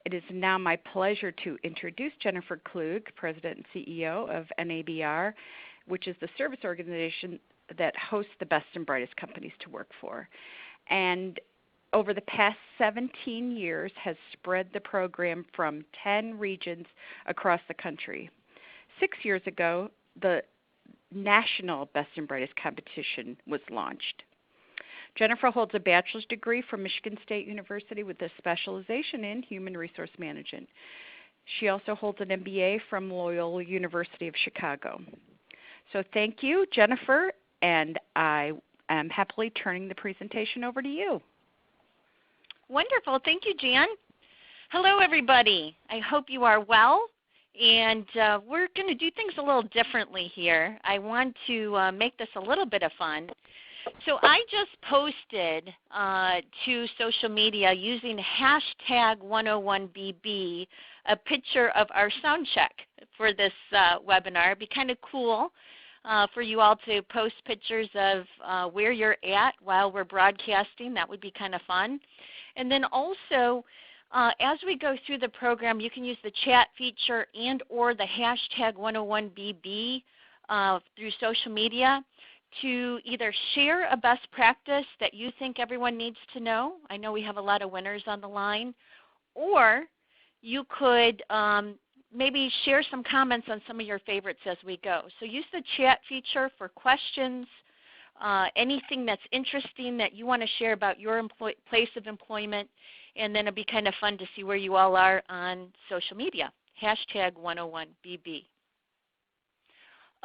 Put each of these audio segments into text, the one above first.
It is now my pleasure to introduce Jennifer Kluge, President and CEO of NABR, which is the service organization that hosts the best and brightest companies to work for. And over the past 17 years has spread the program from 10 regions across the country. 6 years ago, the National Best and Brightest competition was launched. Jennifer holds a bachelor's degree from Michigan State University with a specialization in human resource management. She also holds an MBA from Loyola University of Chicago. So thank you, Jennifer, and I am happily turning the presentation over to you. Wonderful. Thank you, Jan. Hello, everybody. I hope you are well. And we're going to do things a little differently here. I want to make this a little bit of fun. So I just posted to social media using hashtag 101BB a picture of our sound check for this webinar. It'd be kind of cool for you all to post pictures of where you're at while we're broadcasting. That would be kind of fun. And then also, as we go through the program, you can use the chat feature and or the hashtag 101BB through social media to either share a best practice that you think everyone needs to know. I know we have a lot of winners on the line. Or you could maybe share some comments on some of your favorites as we go. So use the chat feature for questions, anything that's interesting that you want to share about your place of employment, and then it'll be kind of fun to see where you all are on social media, hashtag 101BB.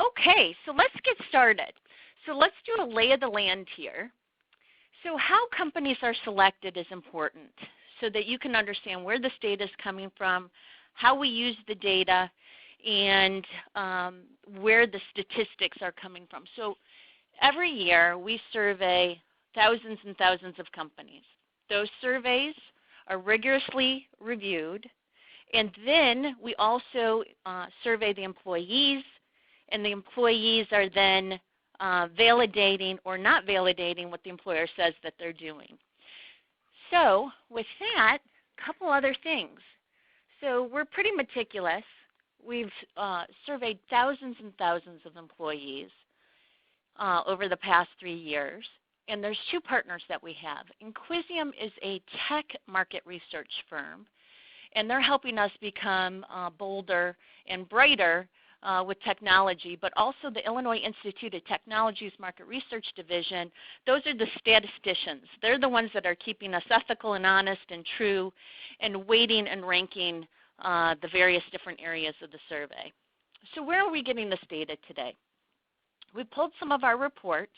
Okay, so let's get started. So let's do a lay of the land here. So how companies are selected is important so that you can understand where this data is coming from, how we use the data, and where the statistics are coming from. So every year we survey thousands and thousands of companies. Those surveys are rigorously reviewed, and then we also survey the employees, and the employees are then validating or not validating what the employer says that they're doing. So with that, a couple other things. So we're pretty meticulous. We've surveyed thousands and thousands of employees over the past 3 years. And there's two partners that we have. Inquisium is a tech market research firm, and they're helping us become bolder and brighter with technology, but also the Illinois Institute of Technology's Market Research Division. Those are the statisticians. They're the ones that are keeping us ethical and honest and true and weighting and ranking the various different areas of the survey. So where are we getting this data today? We pulled some of our reports.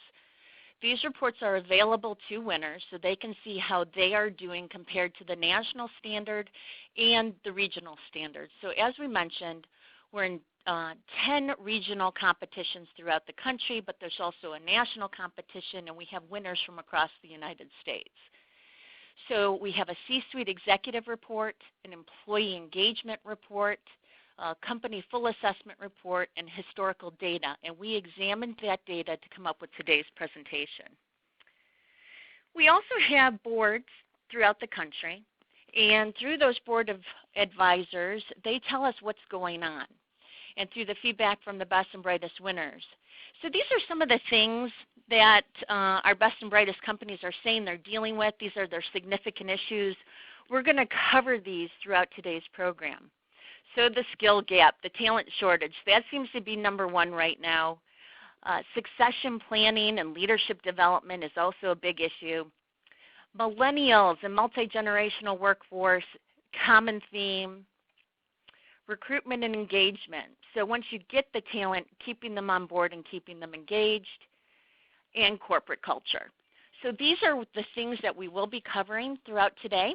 These reports are available to winners so they can see how they are doing compared to the national standard and the regional standard. So as we mentioned, we're in 10 regional competitions throughout the country, but there's also a national competition, and we have winners from across the United States. So we have a C-suite executive report, an employee engagement report, a company full assessment report, and historical data, and we examined that data to come up with today's presentation. We also have boards throughout the country, and through those board of advisors, they tell us what's going on, and through the feedback from the best and brightest winners. So these are some of the things that our best and brightest companies are saying they're dealing with. These are their significant issues. We're going to cover these throughout today's program. So the skill gap, the talent shortage, that seems to be number one right now. Succession planning and leadership development is also a big issue. Millennials and multi-generational workforce, common theme. Recruitment and engagement. So once you get the talent, keeping them on board and keeping them engaged, and corporate culture. So these are the things that we will be covering throughout today.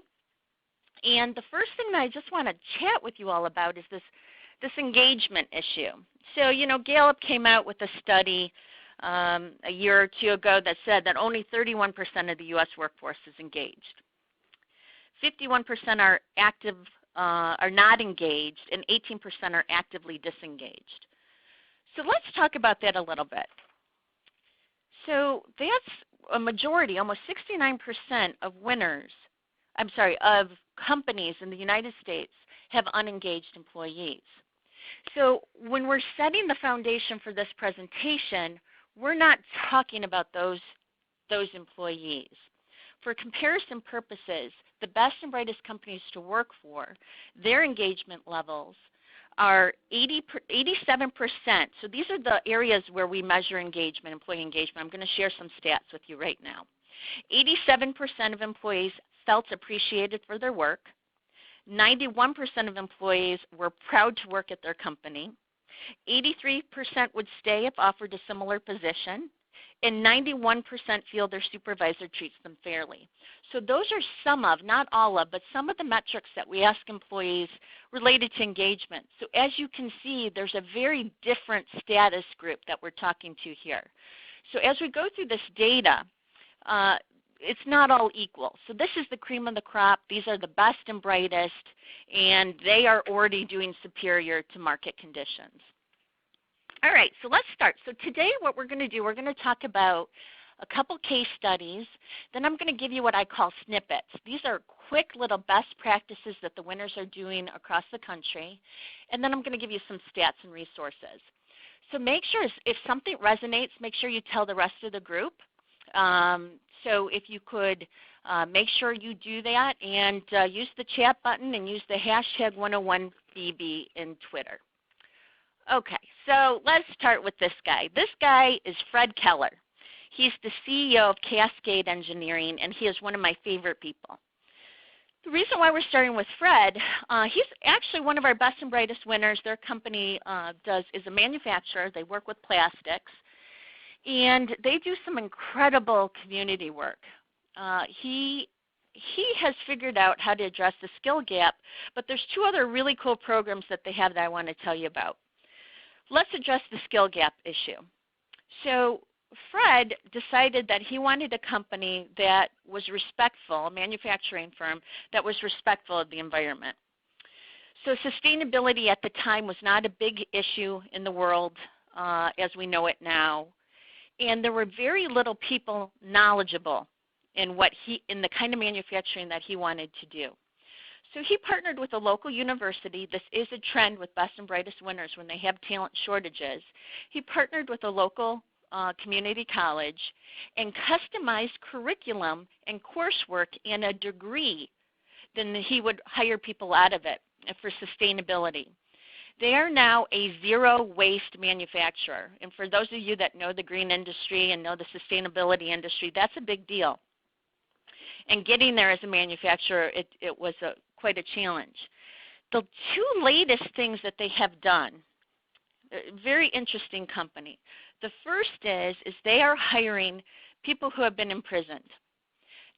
And the first thing that I just want to chat with you all about is this engagement issue. So, you know, Gallup came out with a study a year or two ago that said that only 31% of the U.S. workforce is engaged. 51% are not engaged, and 18% are actively disengaged. So let's talk about that a little bit. So that's a majority, almost 69% of winners of companies in the United States have unengaged employees. So when we're setting the foundation for this presentation, we're not talking about those employees. For comparison purposes, the best and brightest companies to work for, their engagement levels are 87%. So these are the areas where we measure engagement, employee engagement. I'm going to share some stats with you right now. 87% of employees felt appreciated for their work. 91% of employees were proud to work at their company. 83% would stay if offered a similar position. And 91% feel their supervisor treats them fairly. So those are some of, not all of, but some of the metrics that we ask employees related to engagement. So as you can see, there's a very different status group that we're talking to here. So as we go through this data, it's not all equal. So this is the cream of the crop. These are the best and brightest, and they are already doing superior to market conditions. All right, so let's start. So today what we're going to do, we're going to talk about a couple case studies. Then I'm going to give you what I call snippets. These are quick little best practices that the winners are doing across the country. And then I'm going to give you some stats and resources. So make sure if something resonates, make sure you tell the rest of the group. So if you could make sure you do that, and use the chat button and use the hashtag 101BB in Twitter. Okay, so let's start with this guy. This guy is Fred Keller. He's the CEO of Cascade Engineering, and he is one of my favorite people. The reason why we're starting with Fred, he's actually one of our best and brightest winners. Their company is a manufacturer. They work with plastics, and they do some incredible community work. He has figured out how to address the skill gap, but there's two other really cool programs that they have that I want to tell you about. Let's address the skill gap issue. So Fred decided that he wanted a company that was respectful, a manufacturing firm that was respectful of the environment. So sustainability at the time was not a big issue in the world as we know it now. And there were very little people knowledgeable in the kind of manufacturing that he wanted to do. So he partnered with a local university. This is a trend with best and brightest winners when they have talent shortages. He partnered with a local community college and customized curriculum and coursework and a degree. Then he would hire people out of it for sustainability. They are now a zero waste manufacturer. And for those of you that know the green industry and know the sustainability industry, that's a big deal. And getting there as a manufacturer, it was quite a challenge. The two latest things that they have done, very interesting company. The first is they are hiring people who have been imprisoned.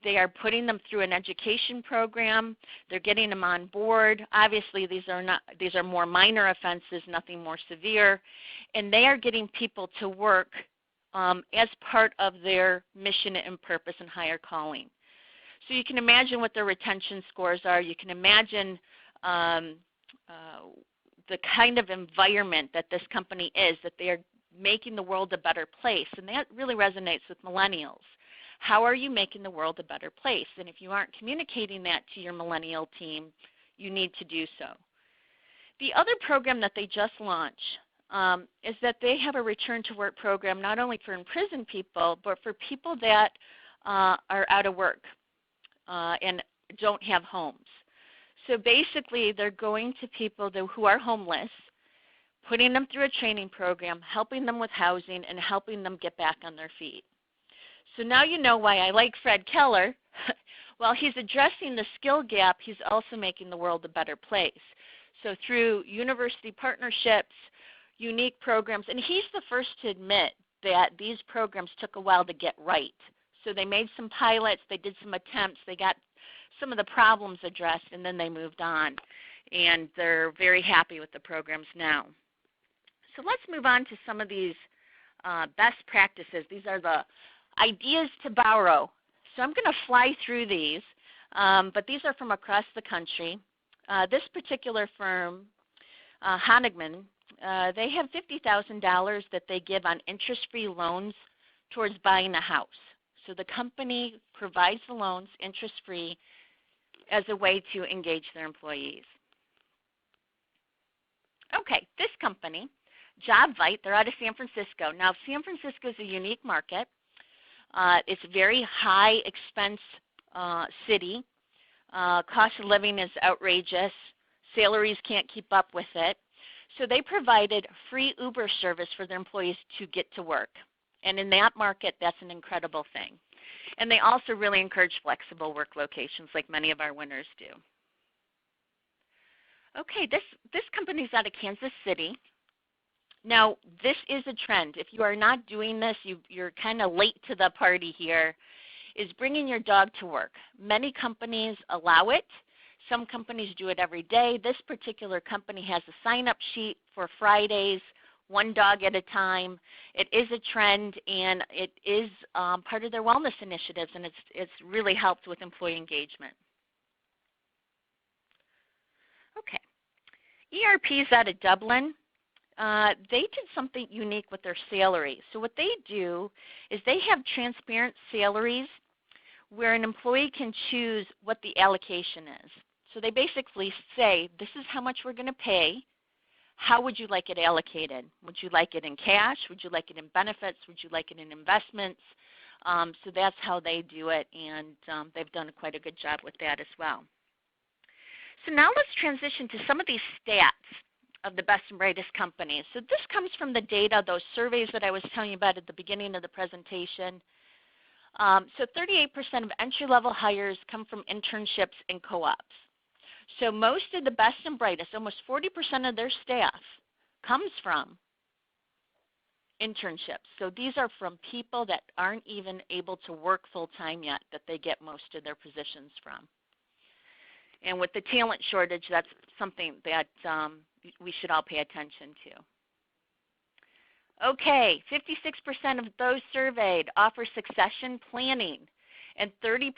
They are putting them through an education program. They're getting them on board. Obviously, these are more minor offenses, nothing more severe. And they are getting people to work as part of their mission and purpose and higher calling. So you can imagine what their retention scores are. You can imagine the kind of environment that this company is, that they are making the world a better place. And that really resonates with millennials. How are you making the world a better place? And if you aren't communicating that to your millennial team, you need to do so. The other program that they just launched is that they have a return to work program not only for imprisoned people, but for people that are out of work and don't have homes. So basically, they're going to people who are homeless, putting them through a training program, helping them with housing, and helping them get back on their feet. So now you know why I like Fred Keller. While he's addressing the skill gap, he's also making the world a better place. So through university partnerships, unique programs, and he's the first to admit that these programs took a while to get right. So they made some pilots, they did some attempts, they got some of the problems addressed, and then they moved on. And they're very happy with the programs now. So let's move on to some of these best practices. These are the ideas to borrow. So I'm going to fly through these, but these are from across the country. This particular firm, Honigman, they have $50,000 that they give on interest-free loans towards buying a house. So the company provides the loans interest-free as a way to engage their employees. Okay, this company, JobVite, they're out of San Francisco. Now, San Francisco is a unique market. It's a very high expense city. Cost of living is outrageous. Salaries can't keep up with it. So they provided free Uber service for their employees to get to work. And in that market, that's an incredible thing. And they also really encourage flexible work locations like many of our winners do. Okay, this company is out of Kansas City. Now, this is a trend. If you are not doing this, you're kind of late to the party here, is bringing your dog to work. Many companies allow it. Some companies do it every day. This particular company has a sign-up sheet for Fridays, one dog at a time. It is a trend, and it is part of their wellness initiatives, and it's really helped with employee engagement. Okay. ERP's out of Dublin. They did something unique with their salaries. So what they do is they have transparent salaries where an employee can choose what the allocation is. So they basically say, this is how much we're going to pay. How would you like it allocated? Would you like it in cash? Would you like it in benefits? Would you like it in investments? So that's how they do it, and they've done quite a good job with that as well. So now let's transition to some of these stats of the best and brightest companies. So this comes from the data, those surveys that I was telling you about at the beginning of the presentation. So 38% of entry-level hires come from internships and co-ops. So most of the best and brightest, almost 40% of their staff, comes from internships. So these are from people that aren't even able to work full-time yet, that they get most of their positions from. And with the talent shortage, that's something that we should all pay attention to. Okay, 56% of those surveyed offer succession planning, and 30%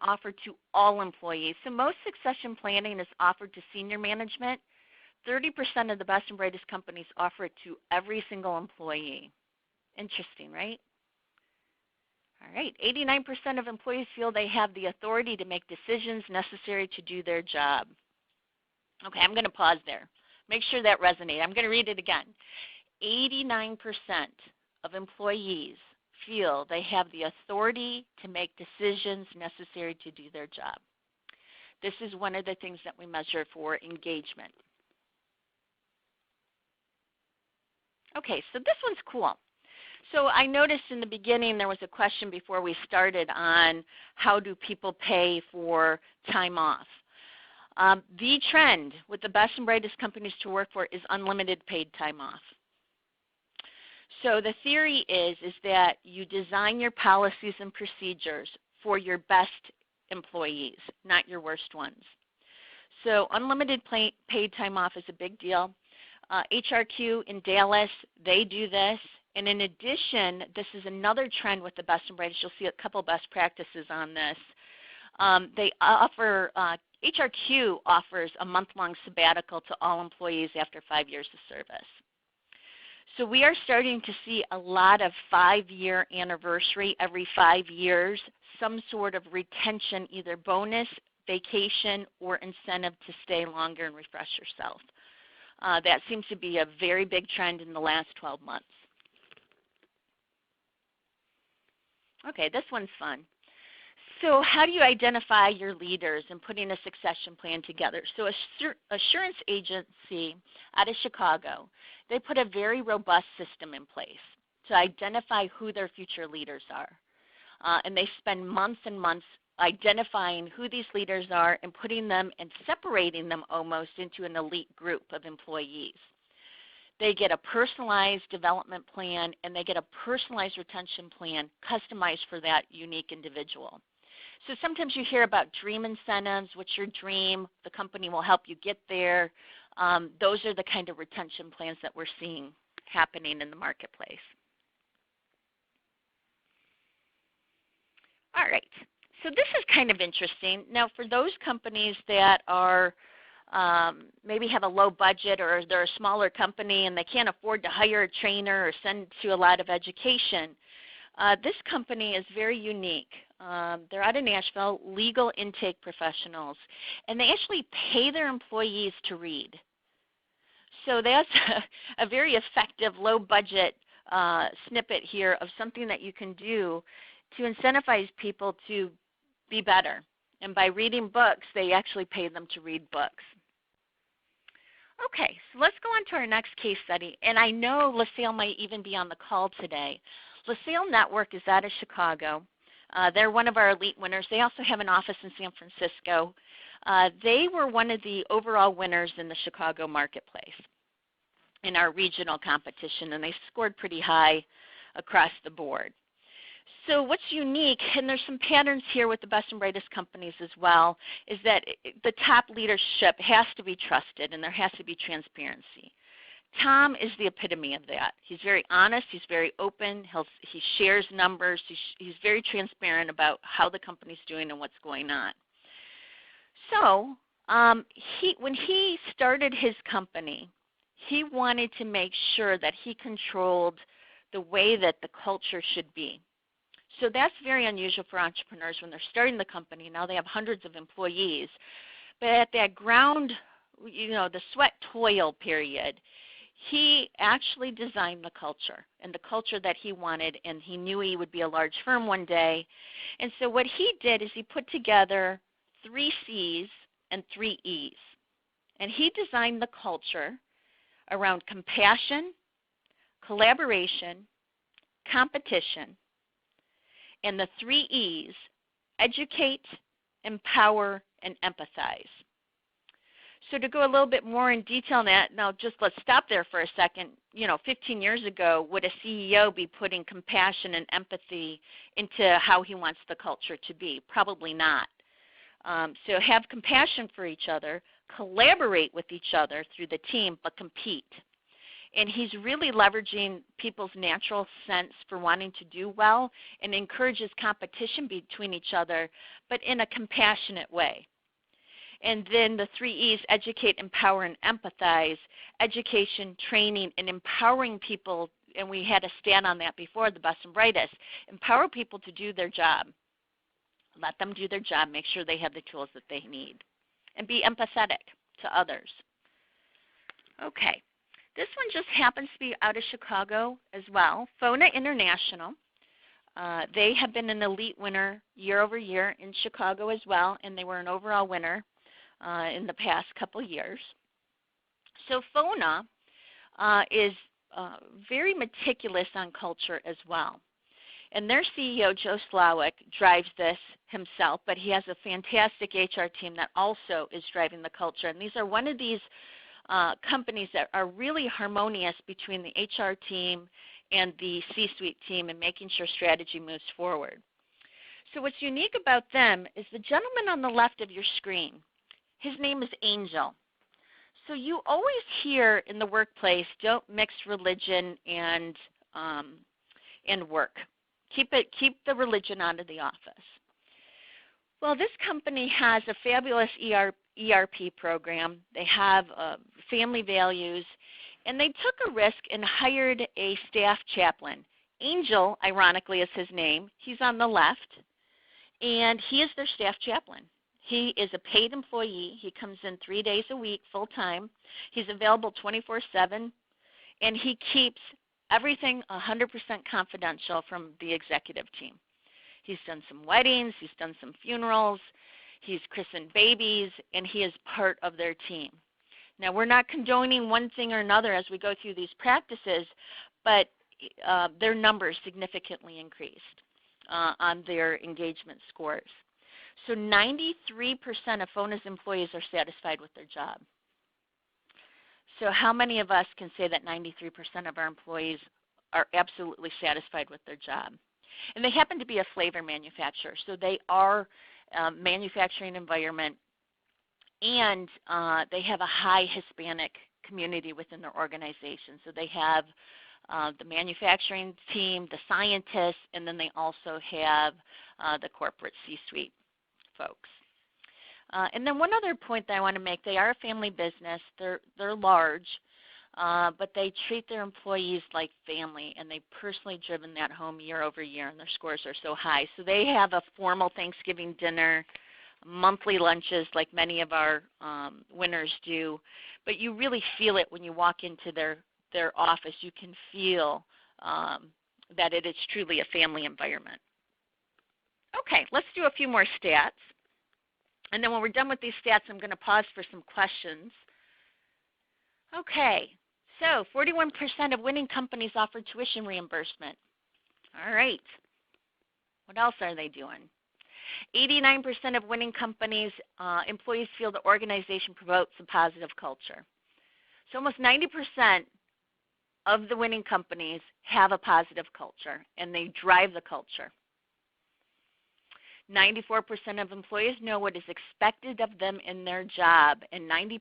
offer to all employees. So most succession planning is offered to senior management. 30% of the best and brightest companies offer it to every single employee. Interesting, right? All right, 89% of employees feel they have the authority to make decisions necessary to do their job. Okay, I'm going to pause there. Make sure that resonates. I'm going to read it again. 89% of employees feel they have the authority to make decisions necessary to do their job. This is one of the things that we measure for engagement. Okay, so this one's cool. So I noticed in the beginning there was a question before we started on how do people pay for time off. The trend with the best and brightest companies to work for is unlimited paid time off. So the theory is that you design your policies and procedures for your best employees, not your worst ones. So unlimited paid time off is a big deal. HRQ in Dallas, they do this. And in addition, this is another trend with the best and brightest. You'll see a couple best practices on this. They offer, HRQ offers a month-long sabbatical to all employees after 5 years of service. So we are starting to see a lot of 5-year anniversary every 5 years, some sort of retention, either bonus, vacation, or incentive to stay longer and refresh yourself. That seems to be a very big trend in the last 12 months. Okay, this one's fun. So how do you identify your leaders in putting a succession plan together? So Assurance Agency out of Chicago, they put a very robust system in place to identify who their future leaders are. And they spend months and months identifying who these leaders are and putting them and separating them almost into an elite group of employees. They get a personalized development plan, and they get a personalized retention plan customized for that unique individual. So sometimes you hear about dream incentives. What's your dream? The company will help you get there. Those are the kind of retention plans that we're seeing happening in the marketplace. All right. So this is kind of interesting. Now, for those companies that are maybe have a low budget, or they're a smaller company and they can't afford to hire a trainer or send to a lot of education, This company is very unique. They're out of Nashville, legal intake professionals, and they actually pay their employees to read. So that's a very effective, low-budget snippet here of something that you can do to incentivize people to be better. And by reading books, they actually pay them to read books. Okay, so let's go on to our next case study. And I know LaSalle might even be on the call today. LaSalle Network is out of Chicago. They're one of our elite winners. They also have an office in San Francisco. They were one of the overall winners in the Chicago marketplace in our regional competition, and they scored pretty high across the board. So what's unique, and there's some patterns here with the best and brightest companies as well, is that the top leadership has to be trusted and there has to be transparency. Tom is the epitome of that. He's very honest. He's very open. He shares numbers. He's very transparent about how the company's doing and what's going on. So when he started his company, he wanted to make sure that he controlled the way that the culture should be. So that's very unusual for entrepreneurs when they're starting the company. Now they have hundreds of employees. But at that ground, the sweat toil period, he actually designed the culture and the culture that he wanted, and he knew he would be a large firm one day. And so what he did is he put together 3 C's and 3 E's. And he designed the culture around compassion, collaboration, competition, and the 3 E's: educate, empower, and empathize. So to go a little bit more in detail on that, now just let's stop there for a second. 15 years ago, would a CEO be putting compassion and empathy into how he wants the culture to be? Probably not. So have compassion for each other, collaborate with each other through the team, but compete. And he's really leveraging people's natural sense for wanting to do well and encourages competition between each other, but in a compassionate way. And then the 3 E's: educate, empower, and empathize. Education, training, and empowering people, and we had a stat on that before, the best and brightest. Empower people to do their job. Let them do their job. Make sure they have the tools that they need. And be empathetic to others. Okay. This one just happens to be out of Chicago as well. FONA International. They have been an elite winner year over year in Chicago as well, and they were an overall winner in the past couple years. So FONA is very meticulous on culture as well. And their CEO, Joe Slowik, drives this himself, but he has a fantastic HR team that also is driving the culture. And these are one of these companies that are really harmonious between the HR team and the C-suite team and making sure strategy moves forward. So what's unique about them is the gentleman on the left of your screen. His name is Angel. So you always hear in the workplace, don't mix religion and work. Keep the religion out of the office. Well, this company has a fabulous ERP program. They have family values, and they took a risk and hired a staff chaplain. Angel, ironically, is his name. He's on the left, and he is their staff chaplain. He is a paid employee. He comes in 3 days a week, full-time. He's available 24/7, and he keeps everything 100% confidential from the executive team. He's done some weddings. He's done some funerals. He's christened babies, and he is part of their team. Now, we're not condoning one thing or another as we go through these practices, but their numbers significantly increased on their engagement scores. So 93% of FONA's employees are satisfied with their job. So how many of us can say that 93% of our employees are absolutely satisfied with their job? And they happen to be a flavor manufacturer, so they are a manufacturing environment, and they have a high Hispanic community within their organization. So they have the manufacturing team, the scientists, and then they also have the corporate C-suite folks. And then one other point that I want to make, they are a family business. They're large. but they treat their employees like family, and they've personally driven that home year over year, and their scores are so high. So they have a formal Thanksgiving dinner, monthly lunches like many of our winners do, but you really feel it when you walk into their office. You can feel that it is truly a family environment. Okay, let's do a few more stats. And then when we're done with these stats, I'm going to pause for some questions. Okay, so 41% of winning companies offer tuition reimbursement. All right. What else are they doing? 89% of winning companies, employees feel the organization promotes a positive culture. So almost 90% of the winning companies have a positive culture, and they drive the culture. 94% of employees know what is expected of them in their job, and 90%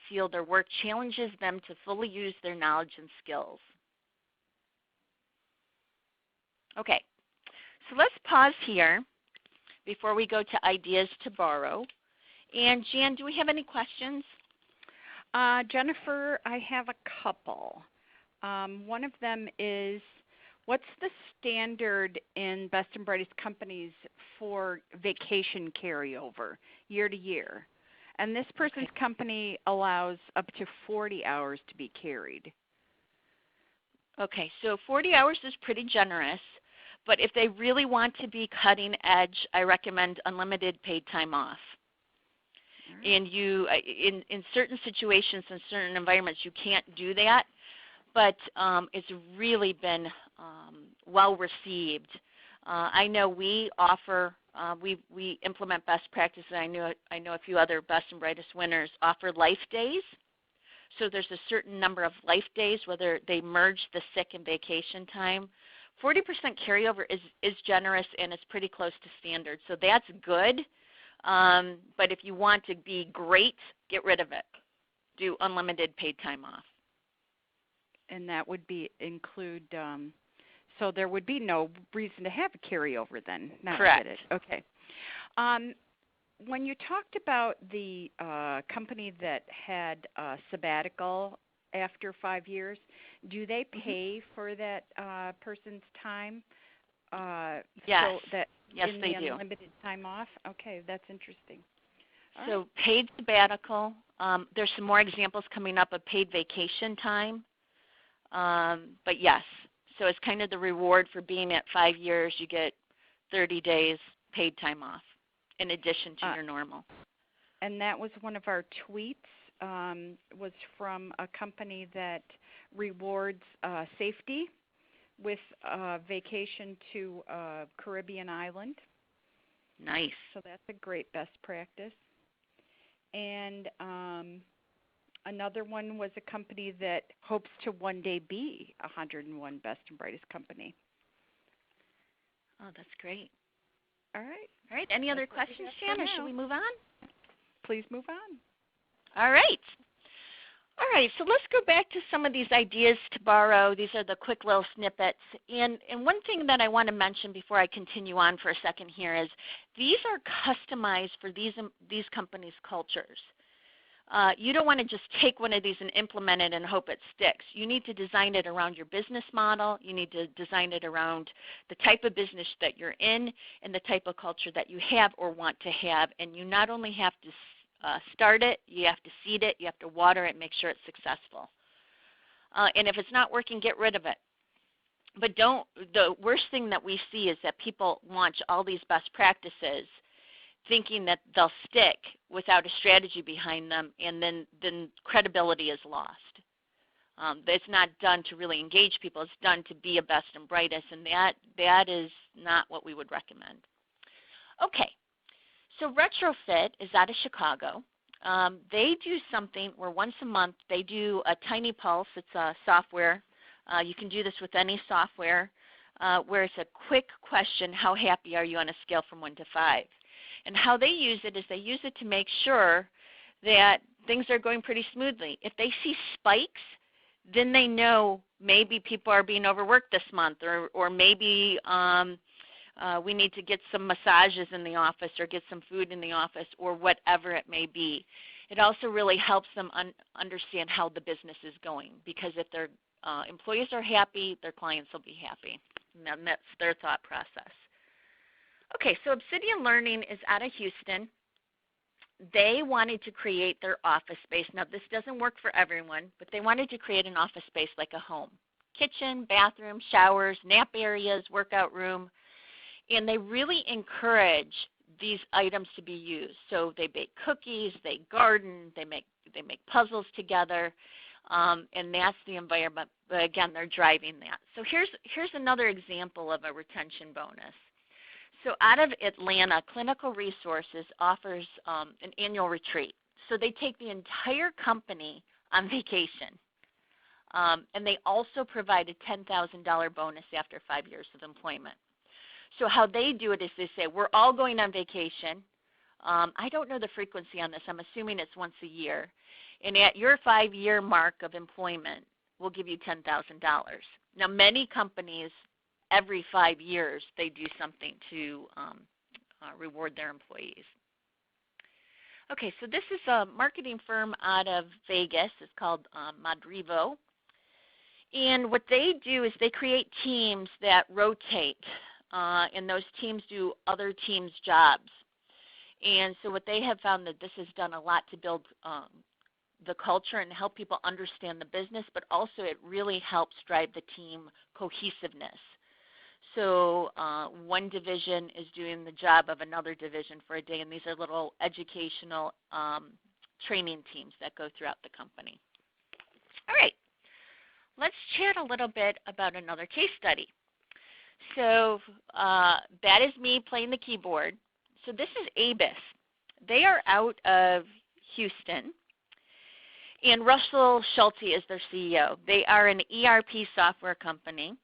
feel their work challenges them to fully use their knowledge and skills. Okay, so let's pause here before we go to ideas to borrow. And Jan, do we have any questions? Jennifer, I have a couple. One of them is, what's the standard in Best and Brightest companies for vacation carryover year to year? And this person's company allows up to 40 hours to be carried. Okay, so 40 hours is pretty generous, but if they really want to be cutting edge, I recommend unlimited paid time off. Right. And you, in certain situations, in certain environments, you can't do that, but it's really been well received. I know we offer, we implement best practices. I know a few other Best and Brightest winners offer life days. So there's a certain number of life days, whether they merge the sick and vacation time. 40% carryover is generous, and it's pretty close to standard. So that's good. But if you want to be great, get rid of it. Do unlimited paid time off. And that would include, so there would be no reason to have a carryover then. Correct. Okay. When you talked about the company that had a sabbatical after 5 years, do they pay for that person's time? Yes. So that yes, in they the do. Unlimited time off? Okay, that's interesting. So paid sabbatical. There's some more examples coming up of paid vacation time. But yes, so it's kind of the reward for being at 5 years. You get 30 days paid time off in addition to your normal. And that was one of our tweets, was from a company that rewards safety with vacation to a Caribbean island. Nice. So that's a great best practice. And another one was a company that hopes to one day be 101 Best and Brightest company. Oh, that's great. All right. All right. Any other questions, Jan, or should we move on? Please move on. All right. All right, so let's go back to some of these ideas to borrow. These are the quick little snippets. And one thing that I want to mention before I continue on for a second here is these are customized for these companies' cultures. You don't want to just take one of these and implement it and hope it sticks. You need to design it around your business model. You need to design it around the type of business that you're in and the type of culture that you have or want to have. And you not only have to start it, you have to seed it, you have to water it, make sure it's successful. And if it's not working, get rid of it. But the worst thing that we see is that people launch all these best practices thinking that they'll stick without a strategy behind them, and then credibility is lost. It's not done to really engage people. It's done to be a best and brightest, and that is not what we would recommend. Okay. So Retrofit is out of Chicago. They do something where once a month they do a tiny pulse. It's a software. You can do this with any software, where it's a quick question, how happy are you on a scale from 1 to 5? And how they use it is they use it to make sure that things are going pretty smoothly. If they see spikes, then they know maybe people are being overworked this month, or maybe we need to get some massages in the office or get some food in the office or whatever it may be. It also really helps them understand how the business is going, because if their employees are happy, their clients will be happy. And that's their thought process. Okay, so Obsidian Learning is out of Houston. They wanted to create their office space. Now, this doesn't work for everyone, but they wanted to create an office space like a home. Kitchen, bathroom, showers, nap areas, workout room. And they really encourage these items to be used. So they bake cookies, they garden, they make puzzles together, and that's the environment. But again, they're driving that. So here's another example of a retention bonus. So out of Atlanta, Clinical Resources offers an annual retreat. So they take the entire company on vacation. And they also provide a $10,000 bonus after 5 years of employment. So how they do it is they say, we're all going on vacation. I don't know the frequency on this. I'm assuming it's once a year. And at your 5-year mark of employment, we'll give you $10,000. Now, many companies, every 5 years, they do something to reward their employees. Okay, so this is a marketing firm out of Vegas. It's called Madrivo. And what they do is they create teams that rotate, and those teams do other teams' jobs. And so what they have found that this has done a lot to build the culture and help people understand the business, but also it really helps drive the team cohesiveness. So one division is doing the job of another division for a day, and these are little educational training teams that go throughout the company. All right, let's chat a little bit about another case study. So that is me playing the keyboard. So this is Abus. They are out of Houston, and Russell Schulte is their CEO. They are an ERP software company,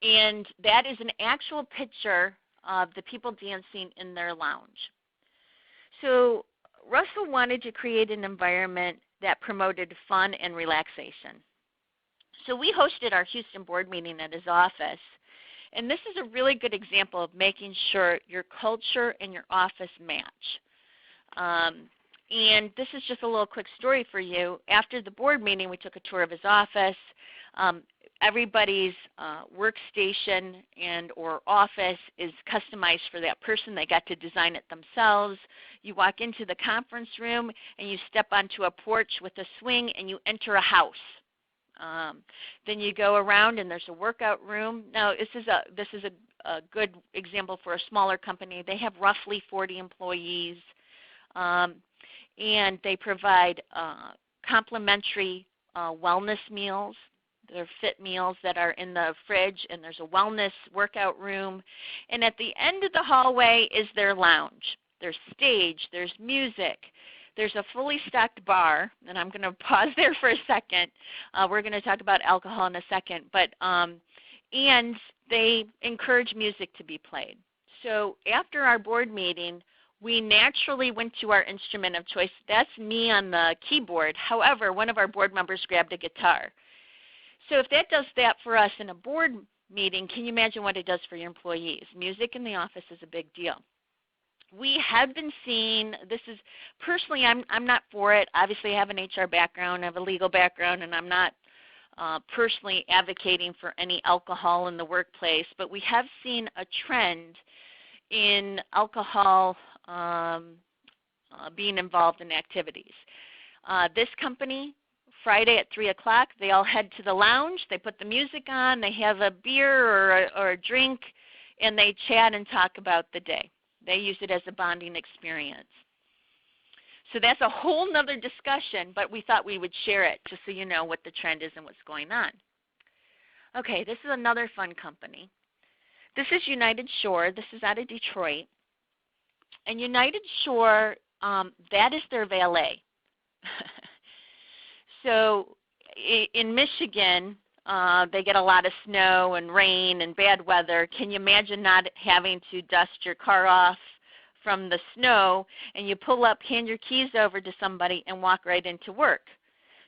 and that is an actual picture of the people dancing in their lounge. So Russell wanted to create an environment that promoted fun and relaxation. So we hosted our Houston board meeting at his office, and this is a really good example of making sure your culture and your office match. And this is just a little quick story for you. After the board meeting, we took a tour of his office. Everybody's workstation and or office is customized for that person. They got to design it themselves. You walk into the conference room and you step onto a porch with a swing and you enter a house. Then you go around and there's a workout room. Now this is a good example for a smaller company. They have roughly 40 employees, and they provide complimentary wellness meals. They're fit meals that are in the fridge, and there's a wellness workout room. And at the end of the hallway is their lounge. There's stage, there's music. There's a fully stocked bar, and I'm going to pause there for a second. We're going to talk about alcohol in a second. But and they encourage music to be played. So after our board meeting, we naturally went to our instrument of choice. That's me on the keyboard. However, one of our board members grabbed a guitar. So if that does that for us in a board meeting, can you imagine what it does for your employees? Music in the office is a big deal. We have been seeing, this is, personally, I'm not for it. Obviously, I have an HR background, I have a legal background, and I'm not personally advocating for any alcohol in the workplace, but we have seen a trend in alcohol being involved in activities. This company, Friday at 3 o'clock, they all head to the lounge, they put the music on, they have a beer or a drink, and they chat and talk about the day. They use it as a bonding experience. So that's a whole nother discussion, but we thought we would share it just so you know what the trend is and what's going on. Okay, this is another fun company. This is United Shore. This is out of Detroit. And United Shore, that is their valet. So in Michigan, they get a lot of snow and rain and bad weather. Can you imagine not having to dust your car off from the snow, and you pull up, hand your keys over to somebody, and walk right into work?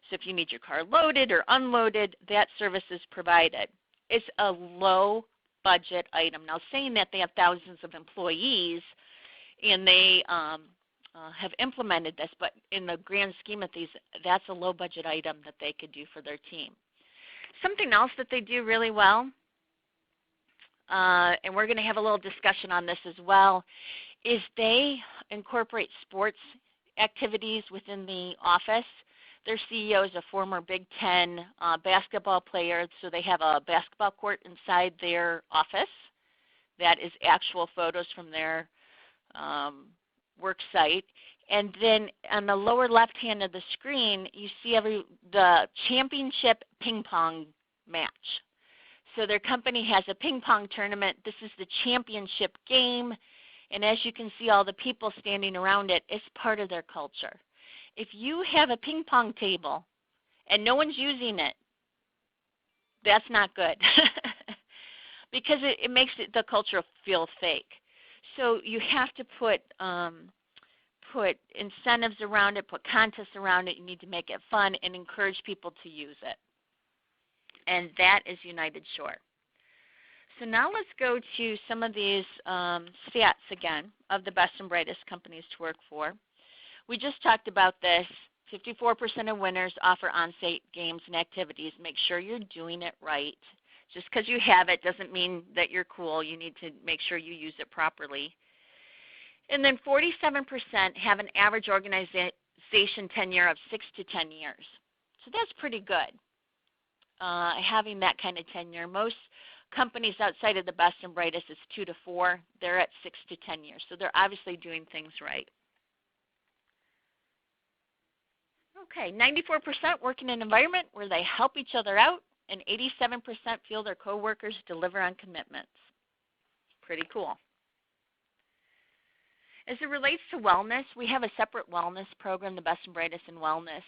So if you need your car loaded or unloaded, that service is provided. It's a low-budget item. Now, saying that, they have thousands of employees, and they have implemented this, but in the grand scheme of these, that's a low-budget item that they could do for their team. Something else that they do really well, and we're going to have a little discussion on this as well, is they incorporate sports activities within the office. Their CEO is a former Big Ten basketball player, so they have a basketball court inside their office. That is actual photos from their work site. And then on the lower left hand of the screen, you see the championship ping pong match. So their company has a ping pong tournament. This is the championship game. And as you can see, all the people standing around it, it's part of their culture. If you have a ping pong table and no one's using it, that's not good because it makes the culture feel fake. So you have to put incentives around it, put contests around it. You need to make it fun and encourage people to use it. And that is United Shore. So now let's go to some of these stats again of the best and brightest companies to work for. We just talked about this. 54% of winners offer on-site games and activities. Make sure you're doing it right. Just because you have it doesn't mean that you're cool. You need to make sure you use it properly. And then 47% have an average organization tenure of 6 to 10 years. So that's pretty good, having that kind of tenure. Most companies outside of the best and brightest is 2 to 4. They're at 6 to 10 years. So they're obviously doing things right. Okay, 94% work in an environment where they help each other out, and 87% feel their coworkers deliver on commitments. Pretty cool. As it relates to wellness, we have a separate wellness program, the best and brightest in wellness,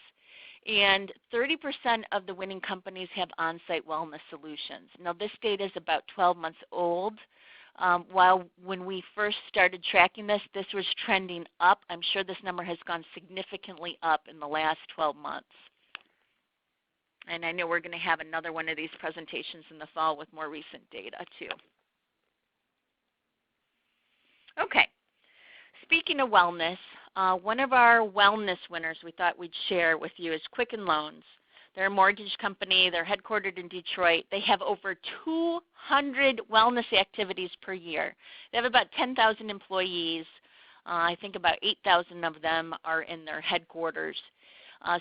and 30% of the winning companies have on-site wellness solutions. Now, this data is about 12 months old. While when we first started tracking this was trending up. I'm sure this number has gone significantly up in the last 12 months. And I know we're going to have another one of these presentations in the fall with more recent data too. Okay, speaking of wellness, one of our wellness winners we thought we'd share with you is Quicken Loans. They're a mortgage company. They're headquartered in Detroit. They have over 200 wellness activities per year. They have about 10,000 employees. I think about 8,000 of them are in their headquarters.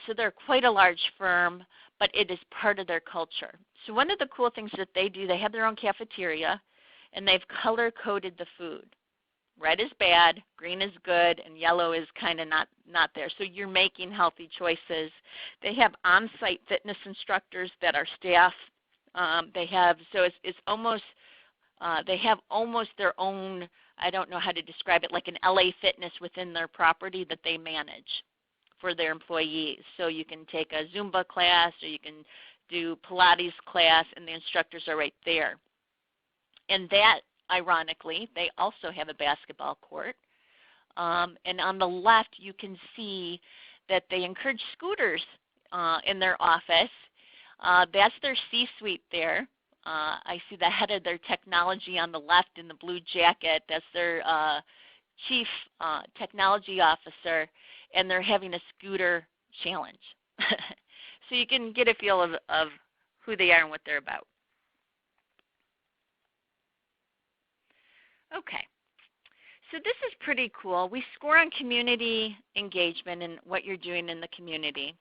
So they're quite a large firm, but it is part of their culture. So one of the cool things that they do, they have their own cafeteria, and they've color-coded the food. Red is bad, green is good, and yellow is kind of not there. So you're making healthy choices. They have on-site fitness instructors that are staff. They have almost their own, I don't know how to describe it, like an LA Fitness within their property that they manage for their employees. So you can take a Zumba class or you can do Pilates class, and the instructors are right there. And that, ironically, they also have a basketball court. And on the left, you can see that they encourage scooters in their office. That's their C-suite there. I see the head of their technology on the left in the blue jacket. That's their chief technology officer, and they're having a scooter challenge. So you can get a feel of who they are and what they're about. Okay, so this is pretty cool. We score on community engagement and what you're doing in the community.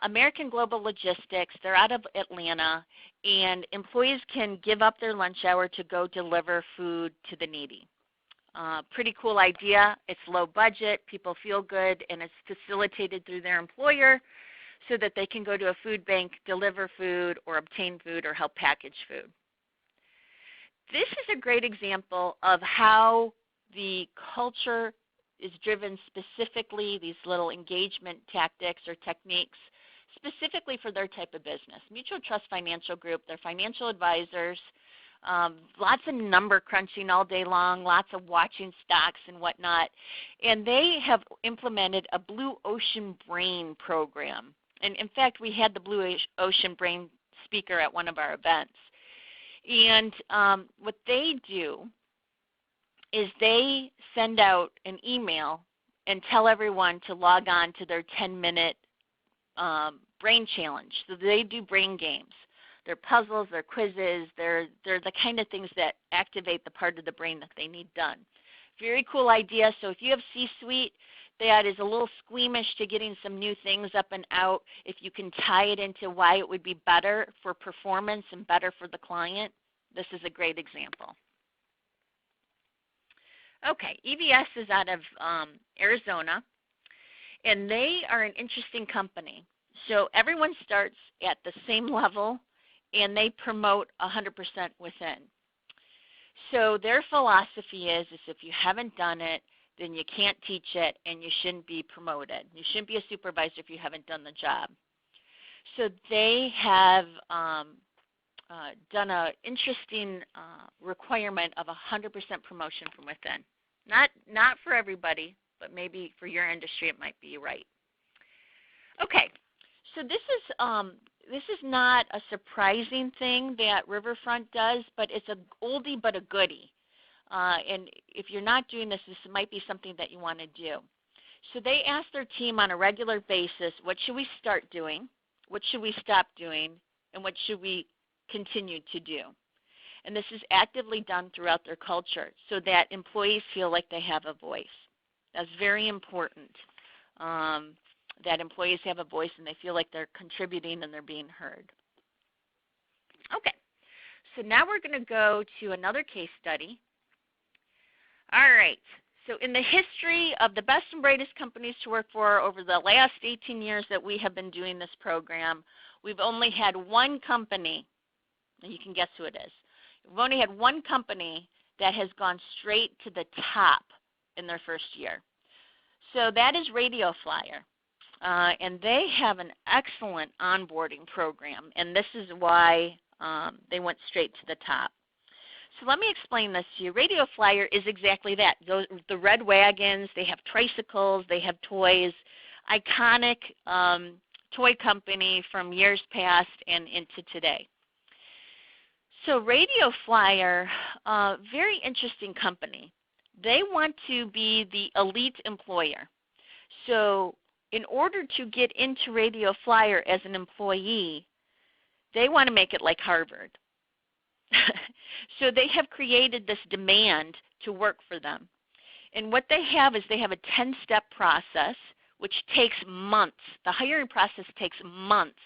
American Global Logistics, they're out of Atlanta, and employees can give up their lunch hour to go deliver food to the needy. Pretty cool idea. It's low budget, people feel good, and it's facilitated through their employer so that they can go to a food bank, deliver food, or obtain food, or help package food. This is a great example of how the culture is driven specifically, these little engagement tactics or techniques, specifically for their type of business. Mutual Trust Financial Group, they're financial advisors, lots of number crunching all day long, lots of watching stocks and whatnot. And they have implemented a Blue Ocean Brain program. And in fact, we had the Blue Ocean Brain speaker at one of our events. And what they do is they send out an email and tell everyone to log on to their 10-minute brain challenge. So they do brain games. They're puzzles, they're quizzes, they're the kind of things that activate the part of the brain that they need done. Very cool idea. So if you have C-suite that is a little squeamish to getting some new things up and out, if you can tie it into why it would be better for performance and better for the client, this is a great example. Okay, EVS is out of Arizona, and they are an interesting company. So everyone starts at the same level, and they promote 100% within. So their philosophy is if you haven't done it, then you can't teach it, and you shouldn't be promoted. You shouldn't be a supervisor if you haven't done the job. So they have done an interesting requirement of 100% promotion from within. Not for everybody, but maybe for your industry it might be right. Okay, so this is not a surprising thing that Riverfront does, but it's an oldie but a goodie. And if you're not doing this, this might be something that you want to do. So they ask their team on a regular basis, what should we start doing, what should we stop doing, and what should we continue to do? And this is actively done throughout their culture so that employees feel like they have a voice. That's very important, that employees have a voice and they feel like they're contributing and they're being heard. Okay, so now we're going to go to another case study. All right, so in the history of the best and brightest companies to work for over the last 18 years that we have been doing this program, we've only had one company, and you can guess who it is. We've only had one company that has gone straight to the top in their first year. So that is Radio Flyer. And they have an excellent onboarding program, and this is why they went straight to the top. So let me explain this to you. Radio Flyer is exactly that. The red wagons, they have tricycles, they have toys, iconic toy company from years past and into today. So Radio Flyer, very interesting company. They want to be the elite employer. So in order to get into Radio Flyer as an employee, they want to make it like Harvard. So they have created this demand to work for them. And what they have is they have a 10-step process, which takes months. The hiring process takes months.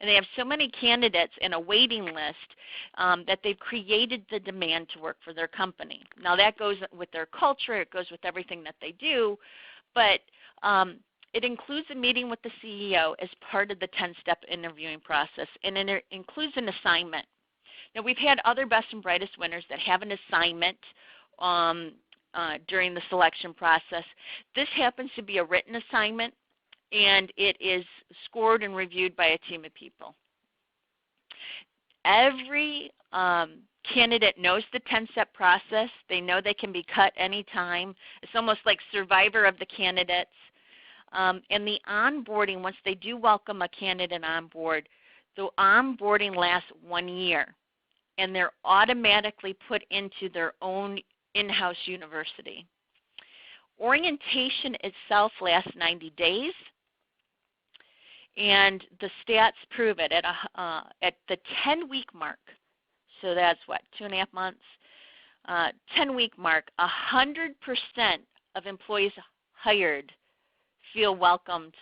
And they have so many candidates in a waiting list that they've created the demand to work for their company. Now that goes with their culture, it goes with everything that they do, but it includes a meeting with the CEO as part of the 10-step interviewing process, and it includes an assignment. Now we've had other best and brightest winners that have an assignment during the selection process. This happens to be a written assignment, and it is scored and reviewed by a team of people. Every candidate knows the 10-step process. They know they can be cut anytime. It's almost like survivor of the candidates. And the onboarding, once they do welcome a candidate on board, the onboarding lasts 1 year, and they're automatically put into their own in-house university. Orientation itself lasts 90 days, and the stats prove it. At the 10-week mark, so that's what, 2.5 months, 10-week mark, 100% of employees hired feel welcomed.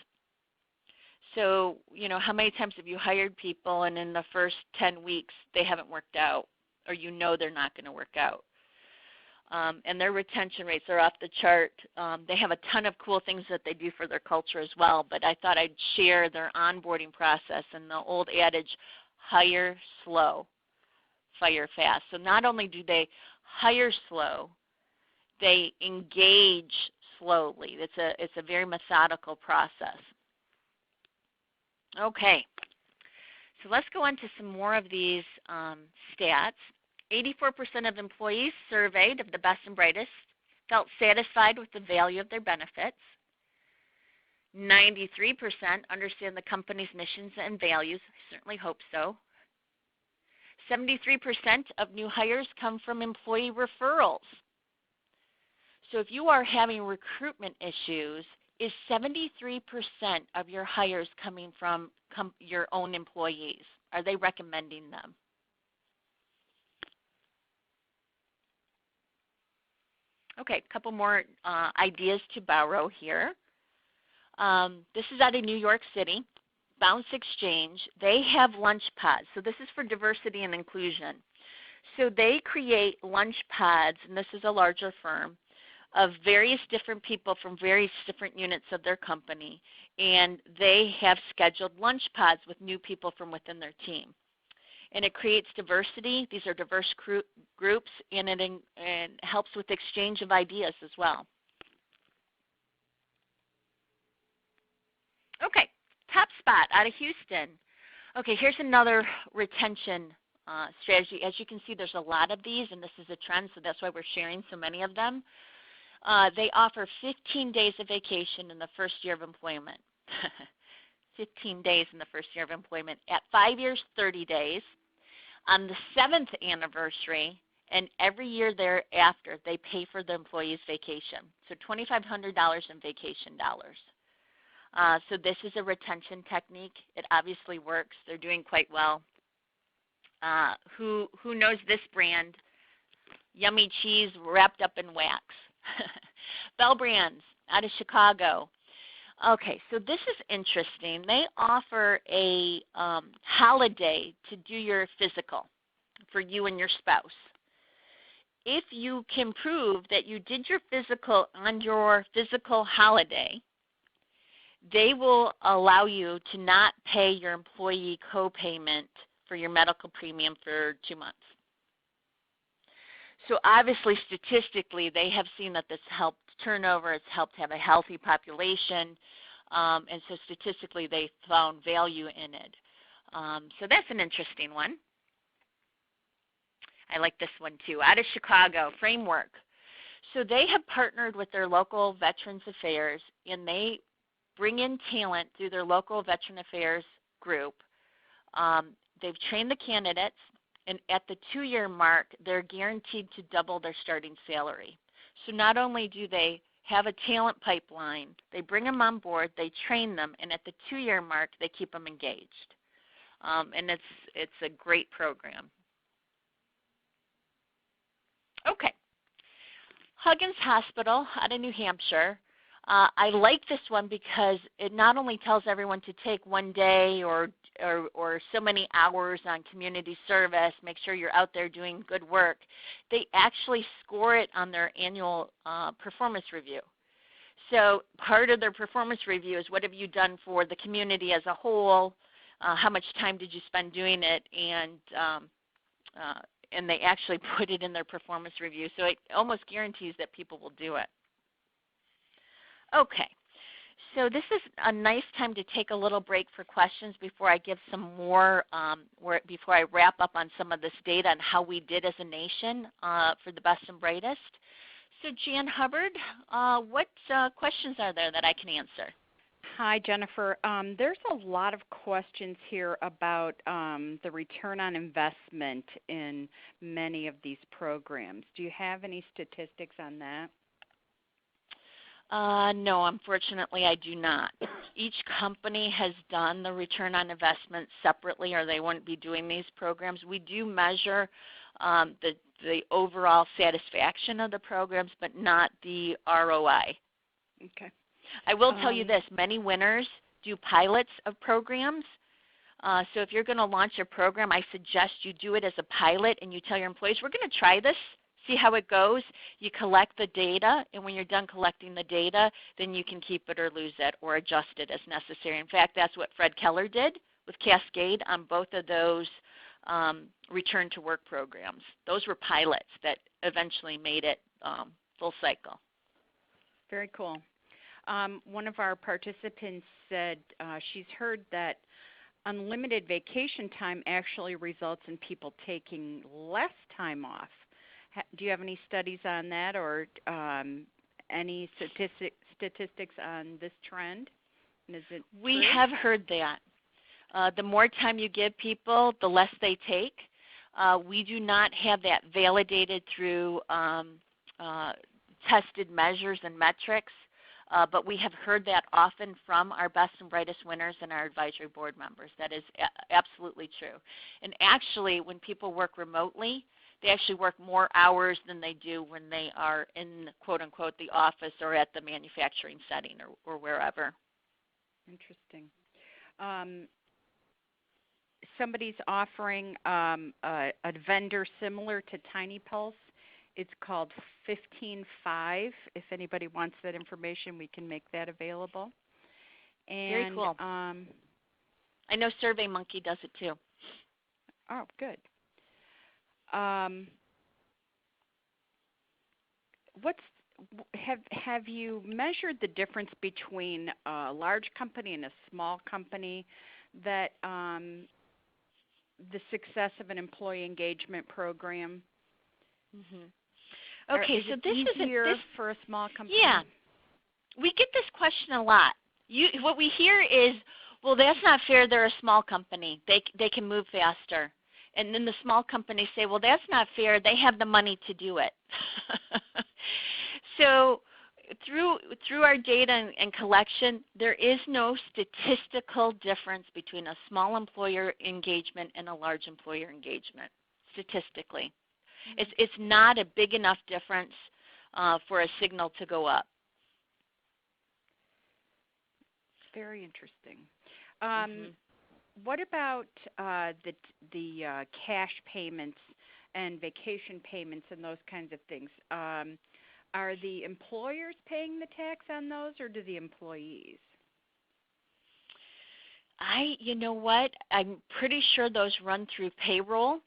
So, you know, how many times have you hired people and in the first 10 weeks they haven't worked out, or you know they're not going to work out? And their retention rates are off the chart. They have a ton of cool things that they do for their culture as well, but I thought I'd share their onboarding process and the old adage, hire slow, fire fast. So not only do they hire slow, they engage slowly. It's a very methodical process. Okay, so let's go on to some more of these stats. 84% of employees surveyed of the best and brightest felt satisfied with the value of their benefits. 93% understand the company's missions and values. I certainly hope so. 73% of new hires come from employee referrals. So if you are having recruitment issues, is 73% of your hires coming from your own employees? Are they recommending them? Okay, a couple more ideas to borrow here. This is out of New York City, Bounce Exchange. They have lunch pods. So this is for diversity and inclusion. So they create lunch pods, and this is a larger firm, of various different people from various different units of their company, and they have scheduled lunch pods with new people from within their team. And it creates diversity. These are diverse groups, and it helps with exchange of ideas as well. Okay, Top Spot out of Houston. Okay, here's another retention strategy. As you can see, there's a lot of these, and this is a trend, so that's why we're sharing so many of them. They offer 15 days of vacation in the first year of employment. 15 days in the first year of employment. At 5 years, 30 days. On the 7th anniversary, and every year thereafter, they pay for the employee's vacation. So $2,500 in vacation dollars. So this is a retention technique. It obviously works. They're doing quite well. Who knows this brand? Yummy cheese wrapped up in wax. Bell Brands out of Chicago. Okay, so this is interesting. They offer a holiday to do your physical for you and your spouse. If you can prove that you did your physical on your physical holiday, they will allow you to not pay your employee co-payment for your medical premium for 2 months. So obviously, statistically, they have seen that this helped turnover. It's helped have a healthy population. And so statistically, they found value in it. So that's an interesting one. I like this one too. Out of Chicago, Framework. So they have partnered with their local Veterans Affairs, and they bring in talent through their local Veteran Affairs group. They've trained the candidates, and at the 2-year mark, they're guaranteed to double their starting salary. So not only do they have a talent pipeline, they bring them on board, they train them, and at the 2-year mark, they keep them engaged. And it's a great program. Okay. Huggins Hospital out of New Hampshire. I like this one because it not only tells everyone to take 1 day or so many hours on community service, make sure you're out there doing good work. They actually score it on their annual performance review. So part of their performance review is what have you done for the community as a whole, how much time did you spend doing it, and they actually put it in their performance review. So it almost guarantees that people will do it. Okay, so this is a nice time to take a little break for questions before I give some more, before I wrap up on some of this data and how we did as a nation for the best and brightest. So Jan Hubbard, what questions are there that I can answer? Hi, Jennifer. There's a lot of questions here about the return on investment in many of these programs. Do you have any statistics on that? No, unfortunately I do not. Each company has done the return on investment separately, or they wouldn't be doing these programs. We do measure the overall satisfaction of the programs, but not the ROI. Okay. I will tell you this, many winners do pilots of programs. So if you're going to launch a program, I suggest you do it as a pilot and you tell your employees, we're going to try this, see how it goes. You collect the data, and when you're done collecting the data, then you can keep it or lose it or adjust it as necessary. In fact, that's what Fred Keller did with Cascade on both of those return to work programs. Those were pilots that eventually made it full cycle. Very cool. One of our participants said she's heard that unlimited vacation time actually results in people taking less time off. Do you have any studies on that, or any statistics on this trend? And is it we true? have heard that. The more time you give people, the less they take. We do not have that validated through tested measures and metrics, but we have heard that often from our best and brightest winners and our advisory board members. That is absolutely true. And actually, when people work remotely, they actually work more hours than they do when they are in, quote unquote, the office or at the manufacturing setting or wherever. Interesting. Somebody's offering a vendor similar to Tiny Pulse. It's called 15.5. If anybody wants that information, we can make that available. And, very cool. I know SurveyMonkey does it too. Oh, good. Have you measured the difference between a large company and a small company, that the success of an employee engagement program? Mm-hmm. Okay, so this is easier for a small company. Yeah, we get this question a lot. What we hear is, well, that's not fair. They're a small company. They can move faster. And then the small companies say, well, that's not fair. They have the money to do it. So through our data and collection, there is no statistical difference between a small employer engagement and a large employer engagement, statistically. Mm-hmm. It's not a big enough difference for a signal to go up. Very interesting. What about the cash payments and vacation payments and those kinds of things? Are the employers paying the tax on those, or do the employees? You know what? I'm pretty sure those run through payroll,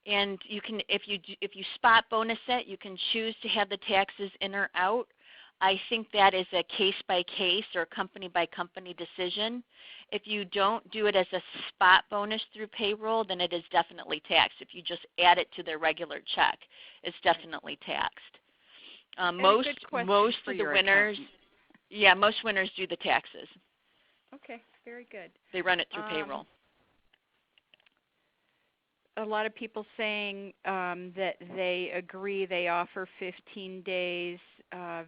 and you can, if you spot bonus it, you can choose to have the taxes in or out. I think that is a case-by-case or company-by-company decision. If you don't do it as a spot bonus through payroll, then it is definitely taxed. If you just add it to their regular check, it's definitely taxed. Most of the winners, most winners do the taxes. Okay, very good. They run it through payroll. A lot of people saying that they agree. They offer 15 days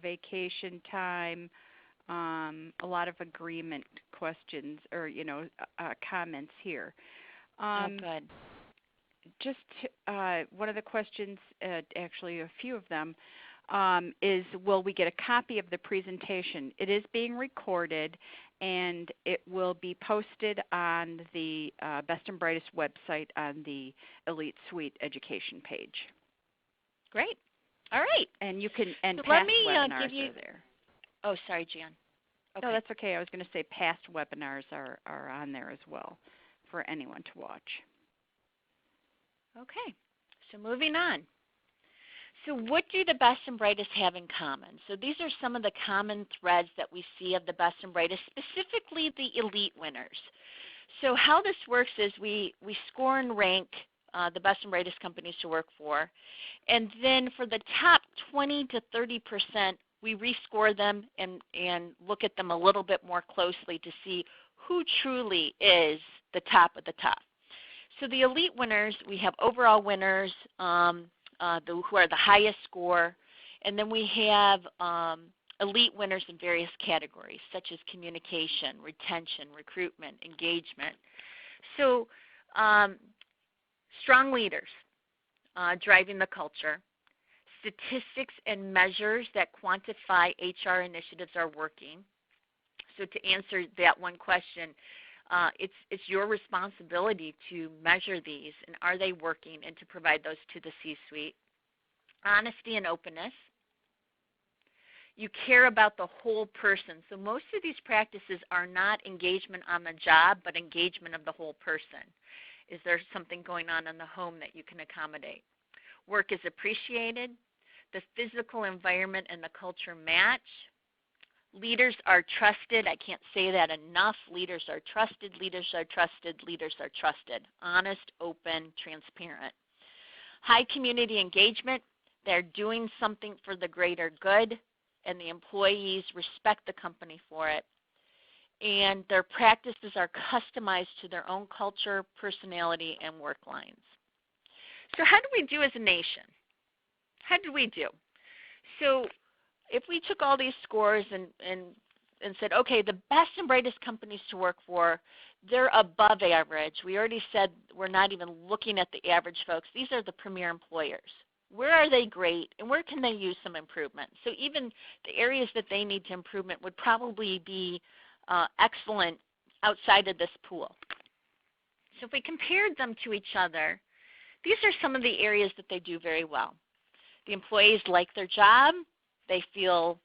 vacation time. A lot of agreement questions or comments here. Good. Just one of the questions, actually a few of them, is will we get a copy of the presentation? It is being recorded, and it will be posted on the Best and Brightest website on the Elite Suite education page. Great. All right. And you can, and so past webinars are there. Oh, sorry, Jan. Okay. No, that's okay. I was going to say past webinars are on there as well for anyone to watch. Okay. So moving on. So what do the best and brightest have in common? So these are some of the common threads that we see of the best and brightest, specifically the elite winners. So how this works is we score and rank the best and brightest companies to work for. And then for the top 20 to 30%, we rescore them and look at them a little bit more closely to see who truly is the top of the top. So the elite winners, we have overall winners, who are the highest score, and then we have elite winners in various categories, such as communication, retention, recruitment, engagement. So strong leaders driving the culture, statistics and measures that quantify HR initiatives are working. So to answer that one question, it's your responsibility to measure these, and are they working, and to provide those to the C-suite. Honesty and openness. You care about the whole person. So most of these practices are not engagement on the job, but engagement of the whole person. Is there something going on in the home that you can accommodate? Work is appreciated. The physical environment and the culture match. Leaders are trusted. I can't say that enough. Leaders are trusted. Leaders are trusted. Leaders are trusted. Honest, open, transparent. High community engagement. They're doing something for the greater good, and the employees respect the company for it. And their practices are customized to their own culture, personality, and work lines. So how do we do as a nation? How do we do? So if we took all these scores and said, okay, the best and brightest companies to work for, they're above average. We already said we're not even looking at the average folks. These are the premier employers. Where are they great, and where can they use some improvement? So even the areas that they need to improvement would probably be excellent outside of this pool. So if we compared them to each other, these are some of the areas that they do very well. The employees like their job. They feel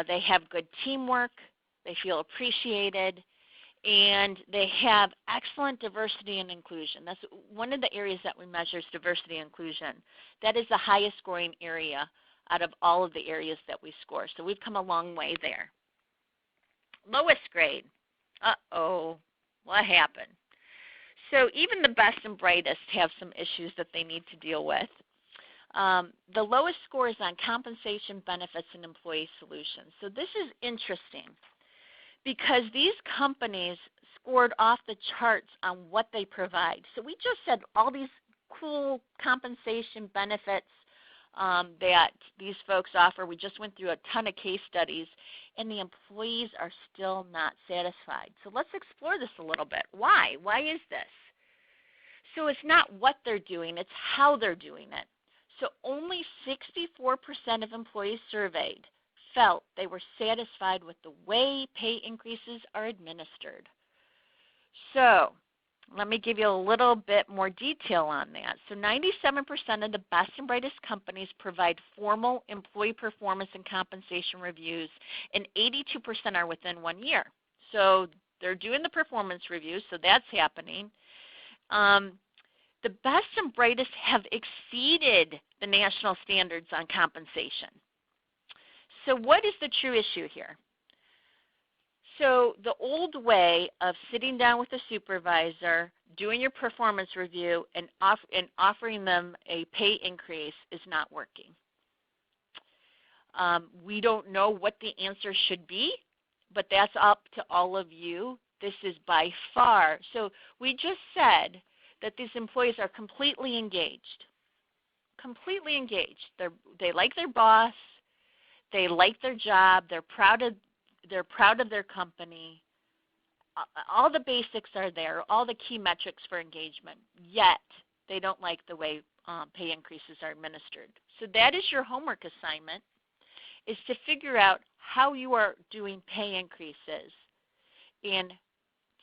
they have good teamwork. They feel appreciated. And they have excellent diversity and inclusion. That's one of the areas that we measure is diversity and inclusion. That is the highest scoring area out of all of the areas that we score. So we've come a long way there. Lowest grade. Uh-oh, what happened? So even the best and brightest have some issues that they need to deal with. The lowest score is on compensation, benefits, and employee solutions. So this is interesting because these companies scored off the charts on what they provide. So we just said all these cool compensation benefits that these folks offer. We just went through a ton of case studies, and the employees are still not satisfied. So let's explore this a little bit. Why? Why is this? So it's not what they're doing, it's how they're doing it. So only 64% of employees surveyed felt they were satisfied with the way pay increases are administered. So let me give you a little bit more detail on that. So 97% of the best and brightest companies provide formal employee performance and compensation reviews, and 82% are within 1 year. So they're doing the performance reviews, so that's happening. The best and brightest have exceeded the national standards on compensation. So what is the true issue here? So the old way of sitting down with a supervisor, doing your performance review, and offering them a pay increase is not working. We don't know what the answer should be, but that's up to all of you. This is by far. So we just said that these employees are completely engaged. Completely engaged. They like their boss. They like their job. They're proud of their company. All the basics are there, all the key metrics for engagement, yet they don't like the way pay increases are administered. So that is your homework assignment, is to figure out how you are doing pay increases and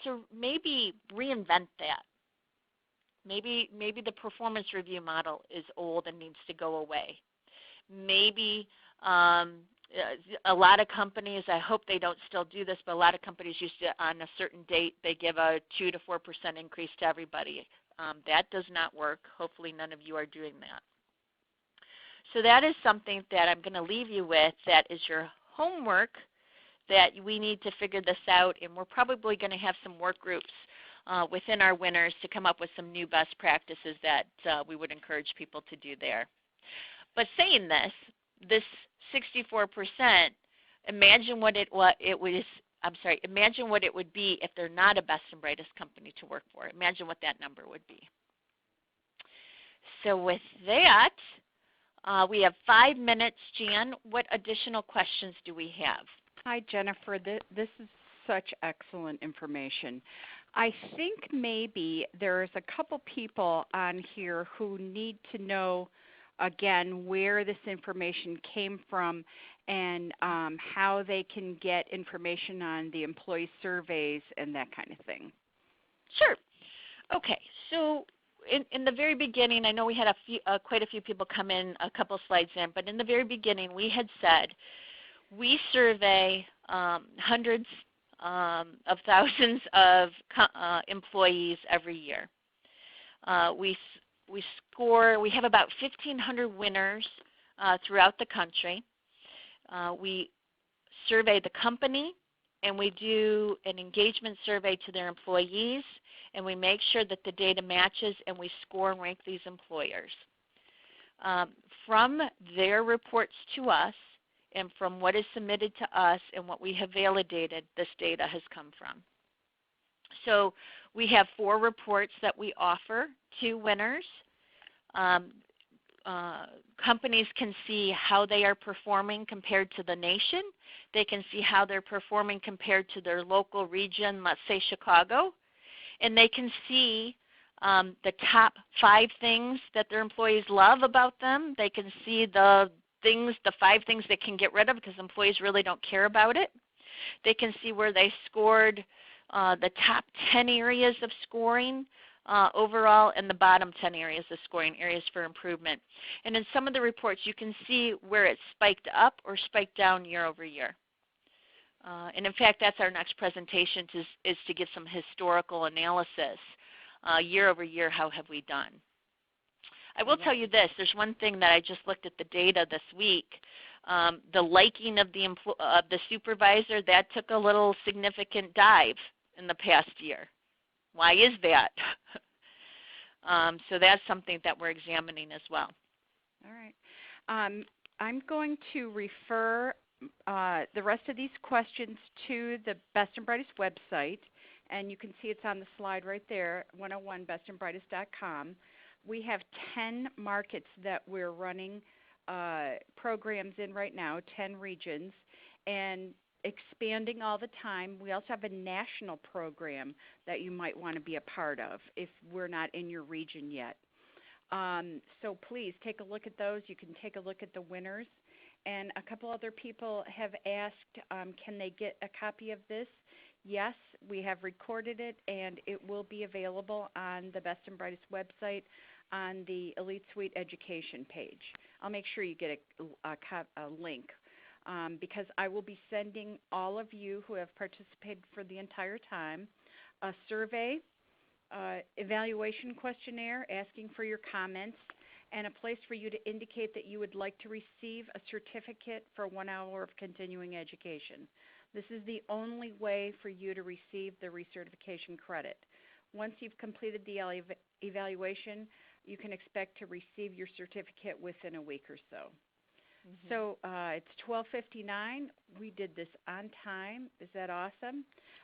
to maybe reinvent that. Maybe the performance review model is old and needs to go away. Maybe a lot of companies, I hope they don't still do this, but a lot of companies used to, on a certain date, they give a 2 to 4% increase to everybody. That does not work. Hopefully none of you are doing that. So that is something that I'm going to leave you with. That is your homework, that we need to figure this out, and we're probably going to have some work groups within our winners to come up with some new best practices that we would encourage people to do there. But saying this 64%, imagine what it would be if they're not a best and brightest company to work for. Imagine what that number would be. So with that, we have 5 minutes. Jan, what additional questions do we have? Hi, Jennifer. This is such excellent information. I think maybe there's a couple people on here who need to know, again, where this information came from and how they can get information on the employee surveys and that kind of thing. Sure. Okay. So in the very beginning, I know we had quite a few people come in a couple slides in, but in the very beginning we had said we survey hundreds of thousands of employees every year. We have about 1,500 winners throughout the country. We survey the company, and we do an engagement survey to their employees, and we make sure that the data matches, and we score and rank these employers. From their reports to us, and from what is submitted to us and what we have validated, this data has come from. So we have 4 reports that we offer to winners. companies can see how they are performing compared to the nation. They can see how they're performing compared to their local region, let's say Chicago. And they can see the top 5 things that their employees love about them. They can see the 5 things they can get rid of because employees really don't care about it. They can see where they scored the top 10 areas of scoring overall and the bottom 10 areas of scoring, areas for improvement. And in some of the reports, you can see where it spiked up or spiked down year over year. And in fact, that's our next presentation is to give some historical analysis. Year over year, how have we done? I will tell you this. There's one thing that I just looked at the data this week. The liking of the supervisor, that took a little significant dive in the past year. Why is that? So that's something that we're examining as well. All right. I'm going to refer the rest of these questions to the Best and Brightest website, and you can see it's on the slide right there, 101bestandbrightest.com. We have 10 markets that we're running programs in right now, 10 regions, and expanding all the time. We also have a national program that you might want to be a part of if we're not in your region yet. So please take a look at those. You can take a look at the winners. And a couple other people have asked, can they get a copy of this? Yes, we have recorded it, and it will be available on the Best and Brightest website on the Elite Suite Education page. I'll make sure you get a link because I will be sending all of you who have participated for the entire time a survey, evaluation questionnaire asking for your comments, and a place for you to indicate that you would like to receive a certificate for 1 hour of continuing education. This is the only way for you to receive the recertification credit. Once you've completed the evaluation, you can expect to receive your certificate within a week or so. Mm-hmm. So it's 12:59. We did this on time. Is that awesome?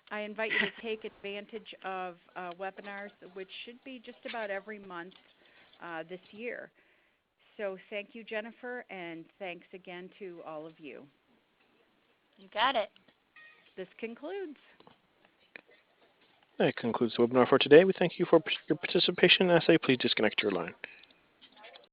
I invite you to take advantage of webinars, which should be just about every month this year. So thank you, Jennifer, and thanks again to all of you. You got it. This concludes. That concludes the webinar for today. We thank you for your participation. I say please disconnect your line.